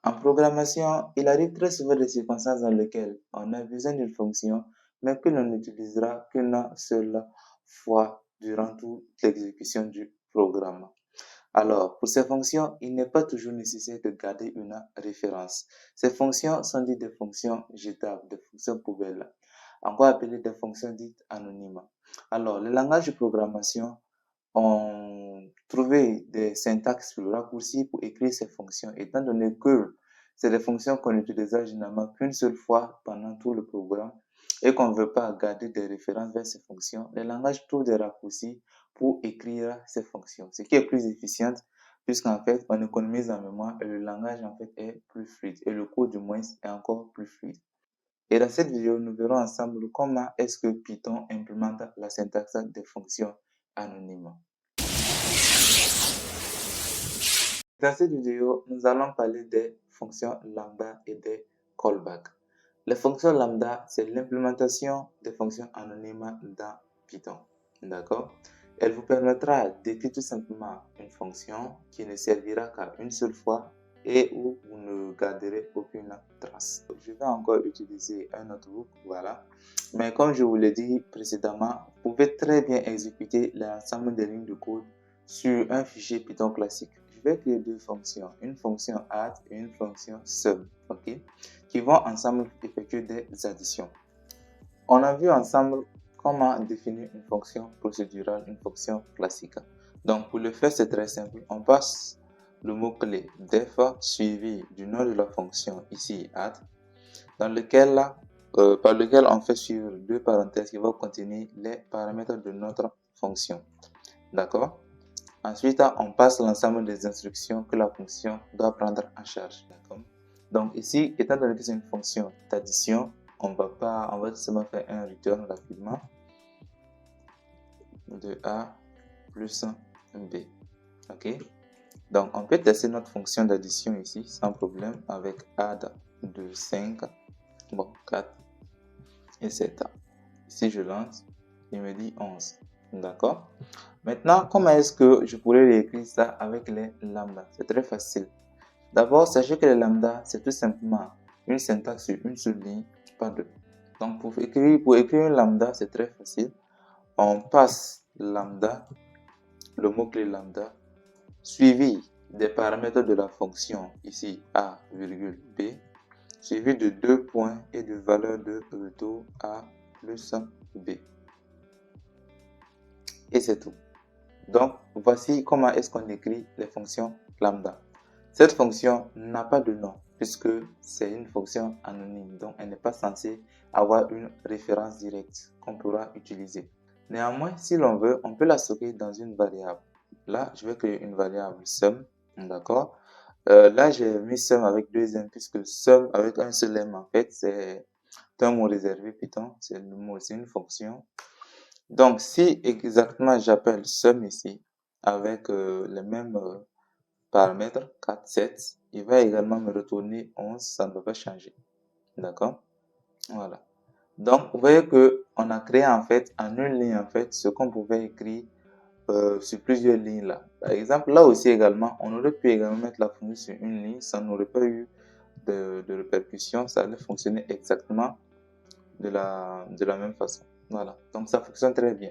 En programmation, il arrive très souvent des circonstances dans lesquelles on a besoin d'une fonction, mais que l'on n'utilisera qu'une seule fois durant toute l'exécution du programme. Alors, pour ces fonctions, il n'est pas toujours nécessaire de garder une référence. Ces fonctions sont dites des fonctions jetables, des fonctions poubelles, encore appelées des fonctions dites anonymes. Alors, les langages de programmation ont trouvé des syntaxes plus raccourcis pour écrire ces fonctions, étant donné que c'est des fonctions qu'on utilisera généralement qu'une seule fois pendant tout le programme et qu'on ne veut pas garder des références vers ces fonctions. Les langages trouvent des raccourcis pour écrire ces fonctions, ce qui est plus efficient puisqu'en fait, on économise en mémoire et le langage en fait est plus fluide et le code du moins est encore plus fluide. Et dans cette vidéo, nous verrons ensemble comment est-ce que Python implémente la syntaxe des fonctions anonymes. Dans cette vidéo, nous allons parler des fonctions lambda et des callbacks. Les fonctions lambda, c'est l'implémentation des fonctions anonymes dans Python. D'accord? Elle vous permettra d'écrire tout simplement une fonction qui ne servira qu'à une seule fois et où vous ne garderez aucune trace. Je vais encore utiliser un notebook, voilà. Mais comme je vous l'ai dit précédemment, vous pouvez très bien exécuter l'ensemble des lignes de code sur un fichier Python classique. Je vais créer deux fonctions, une fonction add et une fonction sum, ok, qui vont ensemble effectuer des additions. On a vu ensemble comment définir une fonction procédurale, une fonction classique. Donc pour le faire, c'est très simple. On passe le mot-clé def suivi du nom de la fonction, ici add, par lequel on fait suivre deux parenthèses qui vont contenir les paramètres de notre fonction. D'accord? Ensuite, on passe l'ensemble des instructions que la fonction doit prendre en charge. Donc ici, étant donné que c'est une fonction d'addition, on va seulement faire un return rapidement de A plus B. Ok. Donc on peut tester notre fonction d'addition ici sans problème avec add de 5, bon 4 et 7. Ici je lance, il me dit 11. D'accord. Maintenant, comment est-ce que je pourrais réécrire ça avec les lambda? C'est très facile. D'abord, sachez que les lambda, c'est tout simplement une syntaxe sur une seule ligne, pas deux. Donc, pour écrire une lambda, c'est très facile. On passe lambda, le mot-clé lambda, suivi des paramètres de la fonction, ici a, b, suivi de deux points et de valeur de retour a plus b. Et c'est tout. Donc, voici comment est-ce qu'on écrit les fonctions lambda. Cette fonction n'a pas de nom puisque c'est une fonction anonyme, donc elle n'est pas censée avoir une référence directe qu'on pourra utiliser. Néanmoins, si l'on veut, on peut la stocker dans une variable. Là, je vais créer une variable sum, d'accord. Là, j'ai mis sum avec deux m puisque sum avec un seul m, en fait, c'est un mot réservé Python, c'est une fonction. Donc, si exactement j'appelle sum ici avec les mêmes paramètres 4, 7, il va également me retourner 11, ça ne va pas changer. D'accord? Voilà. Donc, vous voyez que on a créé en fait en une ligne en fait ce qu'on pouvait écrire sur plusieurs lignes là. Par exemple, là aussi également, on aurait pu également mettre la fonction sur une ligne, ça n'aurait pas eu de répercussion, ça allait fonctionner exactement de la même façon. Voilà, donc ça fonctionne très bien.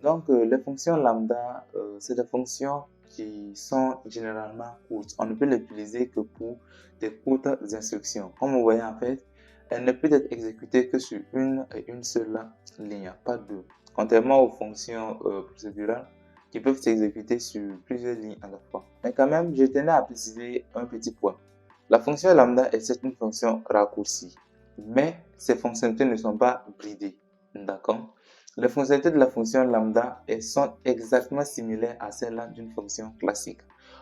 Donc les fonctions lambda, c'est des fonctions qui sont généralement courtes. On ne peut les utiliser que pour des courtes instructions. Comme vous voyez en fait, elle ne peut être exécutée que sur une et une seule ligne, pas deux. Contrairement aux fonctions procédurales qui peuvent s'exécuter sur plusieurs lignes à la fois. Mais quand même, je tenais à préciser un petit point. La fonction lambda est une fonction raccourcie, mais ces fonctionnalités ne sont pas bridées. D'accord? Les fonctionnalités de la fonction lambda sont exactement similaires à celles d'une fonction classique.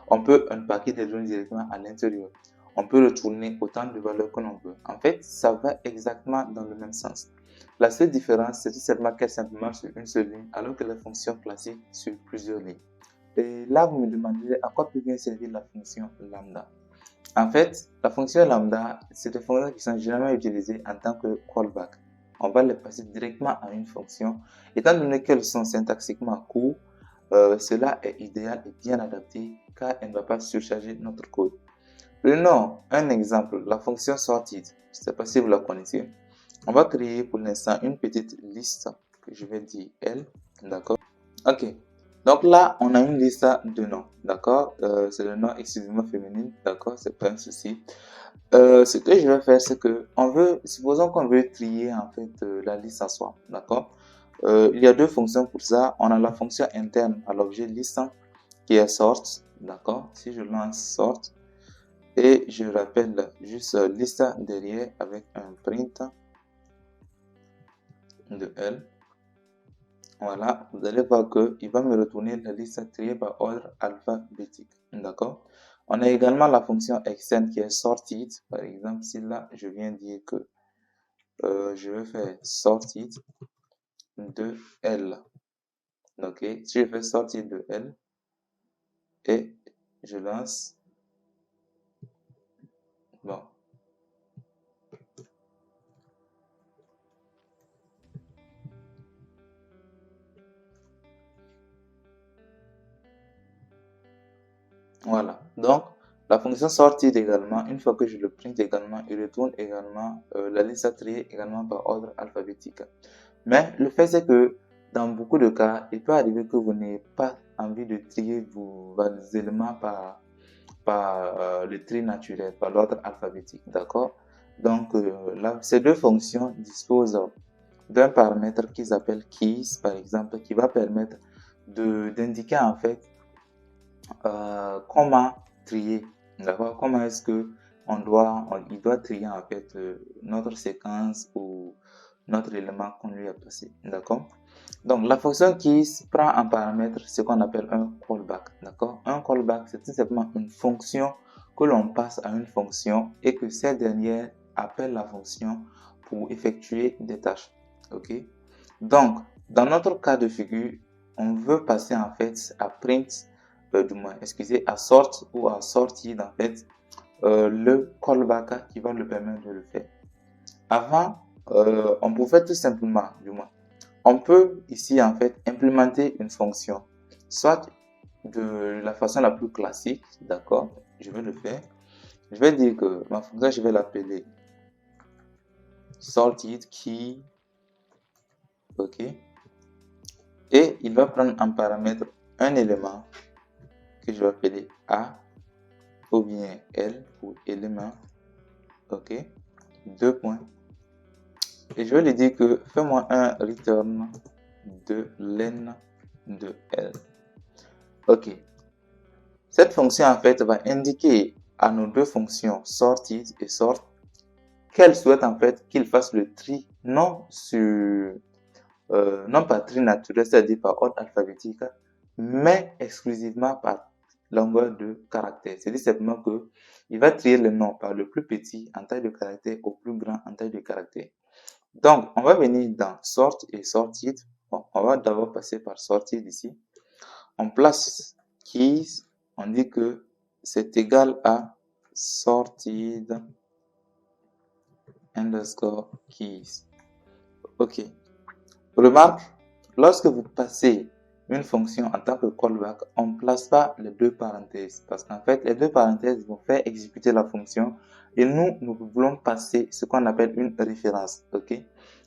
On peut unpacker des données directement à l'intérieur. On peut retourner autant de valeurs que l'on veut. En fait, ça va exactement dans le même sens. La seule différence, c'est tout simplement qu'elle marche sur une seule ligne, alors que la fonction classique sur plusieurs lignes. Et là, vous me demanderez à quoi peut bien servir la fonction lambda. En fait, la fonction lambda, c'est des fonctions qui sont généralement utilisées en tant que callback. On va les passer directement à une fonction. Étant donné qu'elles sont syntaxiquement courtes, cela est idéal et bien adapté car elle ne va pas surcharger notre code. Prenons un exemple, la fonction sorted. Je ne sais pas si vous la connaissez. On va créer pour l'instant une petite liste que je vais dire L, d'accord? Ok. Donc là, on a une liste de noms, d'accord? C'est le nom exclusivement féminin, d'accord? C'est pas un souci. Ce que je vais faire, c'est que supposons qu'on veut trier en fait la liste en soi, d'accord? Il y a deux fonctions pour ça. On a la fonction interne à l'objet liste qui est sort, d'accord? Si je lance sort et je rappelle juste liste derrière avec un print de L. Voilà, vous allez voir que il va me retourner la liste triée par ordre alphabétique. D'accord? On a également la fonction externe qui est sorted. Par exemple, si là, je viens dire que je vais faire sorted de L. Ok? Si je fais sortir de L et je lance. Bon. Voilà. Donc, la fonction sortir également, une fois que je le print également, il retourne également la liste triée également par ordre alphabétique. Mais le fait c'est que dans beaucoup de cas, il peut arriver que vous n'ayez pas envie de trier vos éléments par le tri naturel, par l'ordre alphabétique, d'accord? Donc là, ces deux fonctions disposent d'un paramètre qu'ils appellent keys, par exemple, qui va permettre d'indiquer en fait comment trier, d'accord? Comment est-ce que il doit trier en fait notre séquence ou notre élément qu'on lui a passé, d'accord? Donc la fonction keys prend en paramètre ce qu'on appelle un callback, d'accord? Un callback, c'est tout simplement une fonction que l'on passe à une fonction et que cette dernière appelle la fonction pour effectuer des tâches, ok? Donc dans notre cas de figure, on veut passer en fait à print à sort ou à sortir en fait le callback qui va le permettre de le faire. Avant, on pouvait tout simplement, on peut ici en fait implémenter une fonction, soit de la façon la plus classique, d'accord, je vais le faire. Je vais dire que ma fonction, je vais l'appeler sorted key, ok, et il va prendre en paramètre un élément que je vais appeler A ou bien L pour élément, ok, deux points, et je vais lui dire que fais-moi un return de len de L. Ok, cette fonction en fait va indiquer à nos deux fonctions sorted et sort qu'elle souhaite en fait qu'il fasse le tri non pas tri naturel, c'est-à-dire par ordre alphabétique, mais exclusivement par longueur de caractère. C'est-à-dire simplement que il va trier le nom par le plus petit en taille de caractère au plus grand en taille de caractère. Donc, on va venir dans sort et sorted. Bon, on va d'abord passer par sorted ici. On place keys, on dit que c'est égal à sorted underscore keys. Ok. Remarque, lorsque vous passez une fonction en tant que callback, on ne place pas les deux parenthèses parce qu'en fait, les deux parenthèses vont faire exécuter la fonction et nous voulons passer ce qu'on appelle une référence, ok?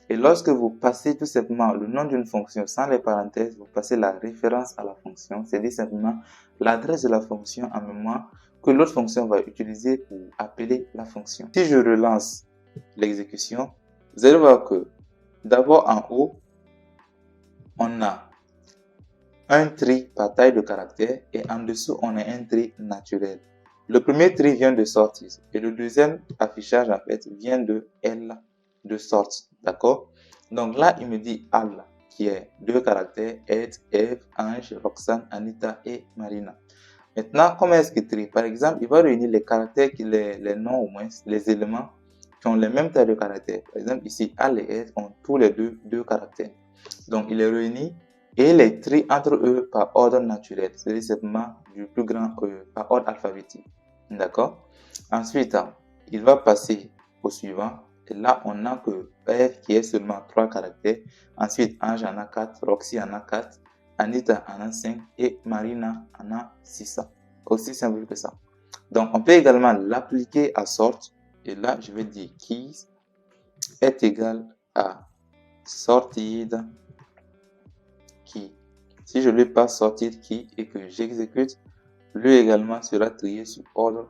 Et lorsque vous passez tout simplement le nom d'une fonction sans les parenthèses, vous passez la référence à la fonction, c'est-à-dire simplement l'adresse de la fonction en mémoire que l'autre fonction va utiliser pour appeler la fonction. Si je relance l'exécution, vous allez voir que d'abord en haut, on a un tri par taille de caractère et en dessous, on a un tri naturel. Le premier tri vient de sortir et le deuxième affichage, en fait, vient de L de sort. D'accord? Donc là, il me dit Al, qui est deux caractères, Ed, Eve, Ange, Roxane, Anita et Marina. Maintenant, comment est-ce qu'il trie? Par exemple, il va réunir les caractères, les noms au moins, les éléments qui ont les mêmes tailles de caractères. Par exemple, ici, Al et Ed ont tous les deux caractères. Donc, il les réunit et les trie entre eux par ordre naturel, c'est-à-dire simplement du plus grand par ordre alphabétique. D'accord? Ensuite, il va passer au suivant. Et là, on a que Eve qui est seulement 3 caractères. Ensuite, Ange en a 4, Roxy en a 4, Anita en a 5 et Marina en a 6. Aussi simple que ça. Donc, on peut également l'appliquer à sort. Et là, je vais dire keys est égal à sorted key. Si je lui passe sorted key et que j'exécute, lui également sera trié sur ordre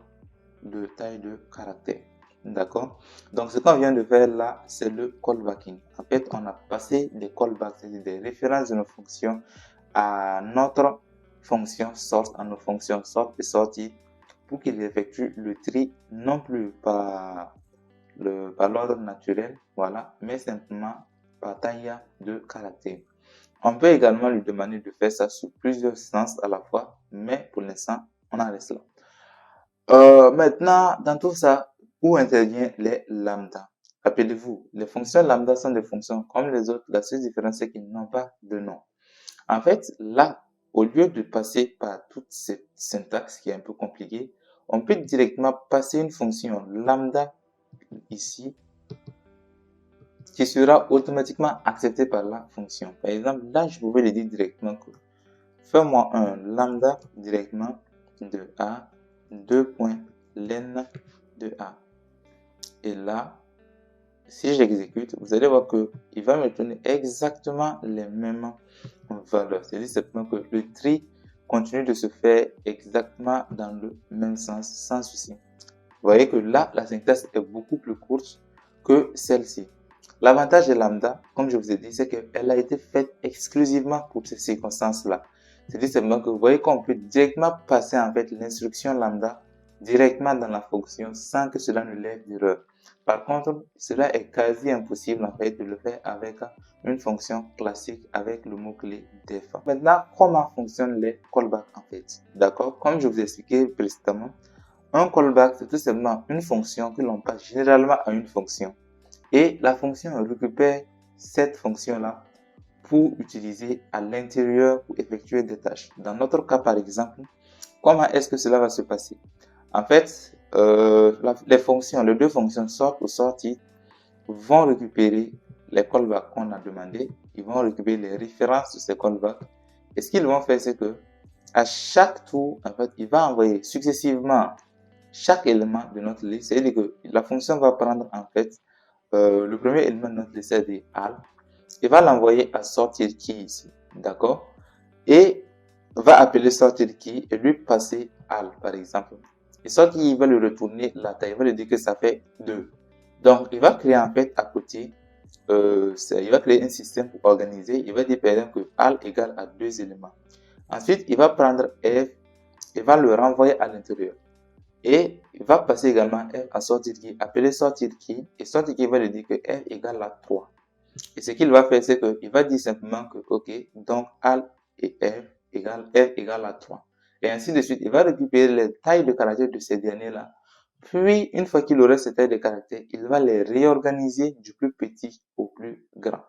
de taille de caractère. D'accord? Donc, ce qu'on vient de faire là, c'est le callbacking. En fait, on a passé des callbacks, c'est-à-dire des références de nos fonctions à notre fonction sort, à nos fonctions sort et sortie, pour qu'il effectue le tri non plus par l'ordre naturel, voilà, mais simplement par taille de caractère. On peut également lui demander de faire ça sur plusieurs instances à la fois, mais pour l'instant, on en reste là. Maintenant, dans tout ça, où interviennent les lambda? Rappelez-vous, les fonctions lambda sont des fonctions comme les autres. La seule différence, c'est qu'ils n'ont pas de nom. En fait, là, au lieu de passer par toute cette syntaxe qui est un peu compliquée, on peut directement passer une fonction lambda ici qui sera automatiquement acceptée par la fonction. Par exemple, là, je pouvais lui dire directement que fais-moi un lambda directement de A 2.len de A. Et là, si j'exécute, vous allez voir que il va me donner exactement les mêmes valeurs. C'est-à-dire simplement que le tri continue de se faire exactement dans le même sens, sans souci. Vous voyez que là, la syntaxe est beaucoup plus courte que celle-ci. L'avantage de lambda, comme je vous ai dit, c'est qu'elle a été faite exclusivement pour ces circonstances-là. C'est-à-dire simplement que vous voyez qu'on peut directement passer en fait l'instruction lambda directement dans la fonction sans que cela ne lève d'erreur. Par contre, cela est quasi impossible en fait de le faire avec une fonction classique avec le mot-clé def. Maintenant, comment fonctionnent les callbacks en fait? D'accord? Comme je vous ai expliqué précédemment, un callback c'est tout simplement une fonction que l'on passe généralement à une fonction. Et la fonction récupère cette fonction-là pour utiliser à l'intérieur pour effectuer des tâches. Dans notre cas, par exemple, comment est-ce que cela va se passer? En fait, les deux fonctions sort ou sortie vont récupérer les callbacks qu'on a demandé. Ils vont récupérer les références de ces callbacks. Et ce qu'ils vont faire, c'est que à chaque tour, en fait, il va envoyer successivement chaque élément de notre liste. C'est-à-dire que la fonction va prendre en fait le premier élément de notre liste, c'est al. Il va l'envoyer à sortir key ici, d'accord? Et va appeler sortir key et lui passer al, par exemple. Et sortir, il va lui retourner la taille, il va lui dire que ça fait 2. Donc, il va créer en fait à côté, il va créer un système pour organiser. Il va dire par exemple que al égale à 2 éléments. Ensuite, il va prendre f et va le renvoyer à l'intérieur. Et il va passer également f à sortir qui, appeler sortir qui, et sortir qui va lui dire que f égale à 3. Et ce qu'il va faire, c'est qu'il va dire simplement que, ok, donc al et f égale à 3. Et ainsi de suite, il va récupérer les tailles de caractères de ces derniers-là. Puis, une fois qu'il aurait ces tailles de caractères, il va les réorganiser du plus petit au plus grand.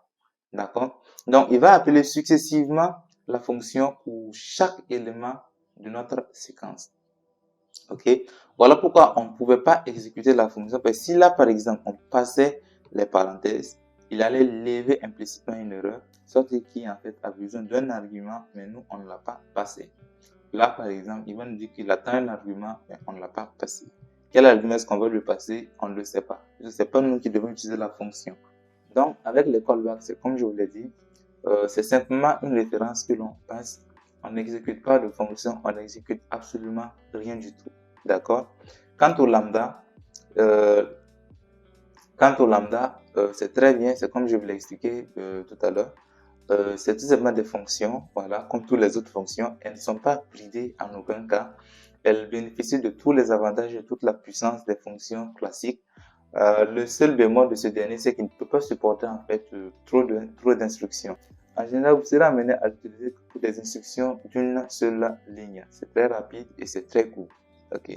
D'accord? Donc, il va appeler successivement la fonction pour chaque élément de notre séquence. Ok, voilà pourquoi on ne pouvait pas exécuter la fonction. Parce que si là, par exemple, on passait les parenthèses, il allait lever implicitement une erreur, sorte qui en fait a besoin d'un argument, mais nous, on ne l'a pas passé. Là, par exemple, il va nous dire qu'il attend un argument, mais on ne l'a pas passé. Quel argument est-ce qu'on va lui passer? On ne le sait pas. Ce n'est pas nous qui devons utiliser la fonction. Donc, avec les callbacks, c'est comme je vous l'ai dit, c'est simplement une référence que l'on passe. On n'exécute pas de fonction, on n'exécute absolument rien du tout. D'accord? Quant au lambda, c'est très bien, c'est comme je vous l'ai expliqué tout à l'heure. C'est tout simplement des fonctions, voilà, comme toutes les autres fonctions. Elles ne sont pas bridées en aucun cas. Elles bénéficient de tous les avantages et toute la puissance des fonctions classiques. Le seul bémol de ce dernier, c'est qu'il ne peut pas supporter en fait trop d'instructions. En général, vous serez amené à utiliser toutes les instructions d'une seule ligne. C'est très rapide et c'est très court. Ok.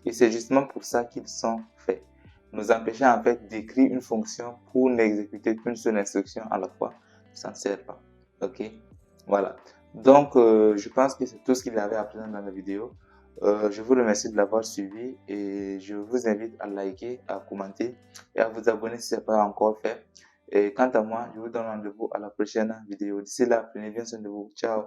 Et c'est justement pour ça qu'ils sont faits. Nous empêcher en fait d'écrire une fonction pour n'exécuter qu'une seule instruction à la fois. Ça ne sert pas. Ok. Voilà. Donc, je pense que c'est tout ce qu'il avait à présenter dans la vidéo. Je vous remercie de l'avoir suivi et je vous invite à liker, à commenter et à vous abonner si ce n'est pas encore fait. Et quant à moi, je vous donne rendez-vous à la prochaine vidéo. D'ici là, prenez bien soin de vous. Ciao.